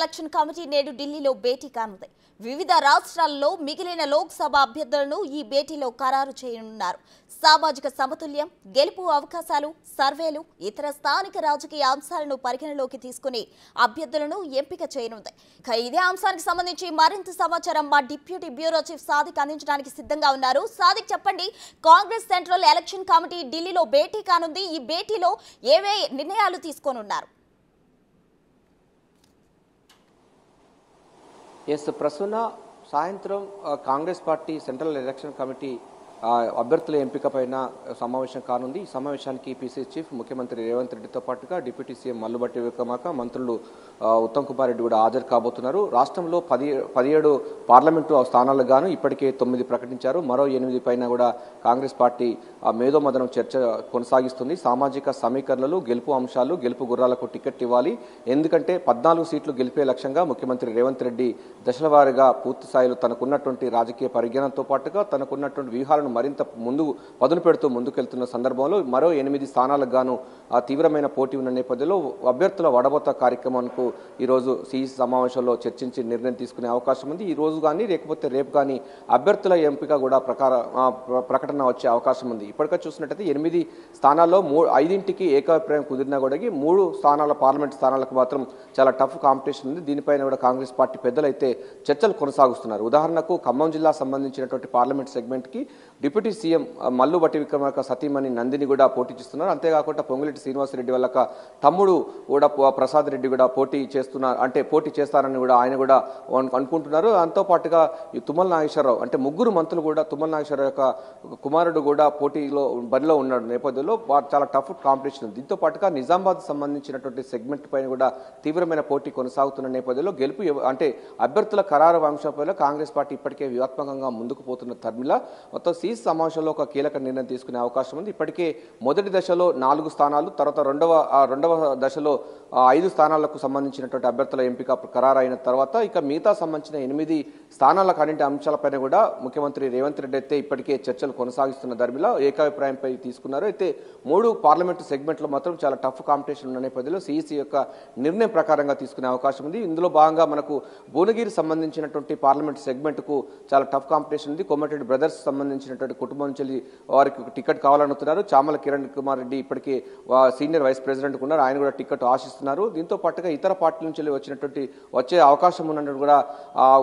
Election committee నేడు ఢిల్లీలో భేటీ కానుంది. వివిధ రాష్ట్రాల్లో మిగిలిన లోక్సభ అభ్యర్థులను ఈ భేటీలో ఖరారు చేయనున్నారు. సామాజిక సమతుల్యం, గెలుపు అవకాశాలు, సర్వేలు, ఇతర స్థానిక రాజకీయ అంశాలను పరిగణలోకి తీసుకుని అభ్యర్థులను ఎంపిక చేయనుంది. ఇదే అంశానికి సంబంధించి మరింత సమాచారం మా డిప్యూటీ బ్యూరో చీఫ్ సాదిక్ అందించడానికి సిద్ధంగా ఉన్నారు. సాదిక్, చెప్పండి, కాంగ్రెస్ సెంట్రల్ ఎలక్షన్ కమిటీ ఢిల్లీలో భేటీ కానుంది. ఈ భేటీలో ఏవే నిర్ణయాలు తీసుకోనున్నారు? ప్రసన్న, సాయంత్రం Congress party central election committee అభ్యర్థుల ఎంపిక పైన సమావేశం కానుంది. ఈ సమావేశానికి పిసిసి చీఫ్ ముఖ్యమంత్రి రేవంత్ రెడ్డితో పాటుగా డిప్యూటీ సీఎం మల్లుబట్టి విక్రమార్క, మంత్రులు ఉత్తమ్ కుమార్ రెడ్డి కూడా హాజరు కాబోతున్నారు. రాష్ట్రంలో 17 పార్లమెంటు స్థానాలకు గాను ఇప్పటికే 9 ప్రకటించారు. మరో 8 పైన కూడా కాంగ్రెస్ పార్టీ మేధోమదనం చర్చ కొనసాగిస్తుంది. సామాజిక సమీకరణలు, గెలుపు అంశాలు, గెలుపు గుర్రాలకు టికెట్ ఇవ్వాలి. ఎందుకంటే 14 సీట్లు గెలిపే లక్ష్యంగా ముఖ్యమంత్రి రేవంత్ రెడ్డి దశల వారీగా పూర్తి స్థాయిలో తనకున్నటువంటి రాజకీయ పరిజ్ఞానంతో పాటుగా తనకున్నటువంటి వ్యూహాలను మరింత పదును పెడుతూ ముందుకెళ్తున్న సందర్భంలో మరో 8 స్థానాలకు గాను తీవ్రమైన పోటీ ఉన్న నేపథ్యంలో అభ్యర్థుల వడబోత కార్యక్రమానికి ఈరోజు సిఈసి సమావేశంలో చర్చించి నిర్ణయం తీసుకునే అవకాశం ఉంది. ఈ రోజు కానీ లేకపోతే రేపు కానీ అభ్యర్థుల ఎంపిక కూడా ప్రకటన వచ్చే అవకాశం ఉంది. ఇప్పటికే చూసినట్టయితే 8 స్థానాల్లో 5ంటికి ఏకాభిప్రాయం కుదిరినా కూడా 3 స్థానాల పార్లమెంట్ స్థానాలకు మాత్రం చాలా టఫ్ కాంపిటీషన్ ఉంది. దీనిపైన కూడా కాంగ్రెస్ పార్టీ పెద్దలు అయితే చర్చలు కొనసాగుతున్నారు. ఉదాహరణకు ఖమ్మం జిల్లా సంబంధించినటువంటి పార్లమెంట్ సెగ్మెంట్కి డిప్యూటీ సీఎం మల్లుబట్టి విక్రమార్క సతీమణి నందిని కూడా పోటీ చేస్తున్నారు. అంతేకాకుండా పొంగులేటి శ్రీనివాసరెడ్డి వాళ్ళ తమ్ముడు కూడా ప్రసాద్ రెడ్డి కూడా పోటీ చేస్తారని కూడా ఆయన కూడా అనుకుంటున్నారు. దాంతో పాటుగా ఈ తుమ్మల నాగేశ్వరరావు అంటే 3 మంత్రులు కూడా తుమ్మల నాగేశ్వరరావు యొక్క కుమారుడు కూడా బరిలో ఉన్న నేపథ్యంలో చాలా టఫ్ కాంపిటీషన్ ఉంది. దీంతో పాటుగా నిజామాబాద్ సంబంధించినటువంటి సెగ్మెంట్ పైన కూడా తీవ్రమైన పోటీ కొనసాగుతున్న నేపథ్యంలో అంటే అభ్యర్థుల ఖరారు అంశంపై కాంగ్రెస్ పార్టీ ఇప్పటికే వ్యూహాత్మకంగా ముందుకు పోతున్న తర్మిలా మొత్తం సిఈసి సమావేశంలో ఒక కీలక నిర్ణయం తీసుకునే అవకాశం ఉంది. ఇప్పటికే మొదటి దశలో 4 స్థానాలు, తర్వాత రెండవ దశలో 5 స్థానాలకు సంబంధించినటువంటి అభ్యర్థుల ఎంపిక ఖరారైన తర్వాత ఇక మిగతా సంబంధించిన 8 స్థానాలకు అన్నింటి అంశాలపైన కూడా ముఖ్యమంత్రి రేవంత్ రెడ్డి అయితే ఇప్పటికే చర్చలు కొనసాగిస్తున్న ధర్మిలా ఏకాభిప్రాయంపై తీసుకున్నారు. అయితే 3 పార్లమెంటు సెగ్మెంట్లు మాత్రం చాలా టఫ్ కాంపిటీషన్ ఉన్న నేపథ్యంలో సిఈసి యొక్క నిర్ణయం ప్రకారంగా తీసుకునే అవకాశం ఉంది. ఇందులో భాగంగా మనకు భువనగిరి సంబంధించినటువంటి పార్లమెంట్ సెగ్మెంట్కు చాలా టఫ్ కాంపిటీషన్ ఉంది. కోమటిరెడ్డి బ్రదర్స్ సంబంధించినటువంటి కుటుంబం నుంచి వారికి టికెట్ కావాలనుతున్నారు. చామల కిరణ్ కుమార్ రెడ్డి ఇప్పటికే సీనియర్ వైస్ ప్రెసిడెంట్ ఉన్నారు, ఆయన కూడా టికెట్ ఆశిస్తున్నారు. దీంతో పాటుగా ఇతర పార్టీల నుంచి వచ్చే అవకాశం ఉన్నట్టు కూడా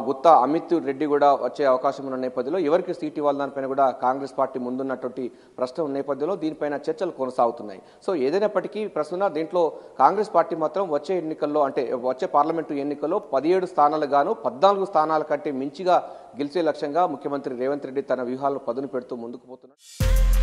గుత్తా అమిత్ రెడ్డి కూడా వచ్చే అవకాశం ఉన్న నేపథ్యంలో ఎవరికి సీట్ ఇవ్వాలి దానిపైన కూడా కాంగ్రెస్ పార్టీ ముందున్నటువంటి ప్రశ్న నేపథ్యంలో దీనిపైన చర్చలు కొనసాగుతున్నాయి. సో ఏదైనప్పటికీ ప్రస్తుతం దీంట్లో కాంగ్రెస్ పార్టీ మాత్రం వచ్చే పార్లమెంటు ఎన్నికల్లో 17 స్థానాలకు గాను 14 స్థానాల కంటే మించిగా గెలిచే లక్ష్యంగా ముఖ్యమంత్రి రేవంత్ రెడ్డి తన వ్యూహాలను పదును పెడుతూ ముందుకు పోతున్నారు.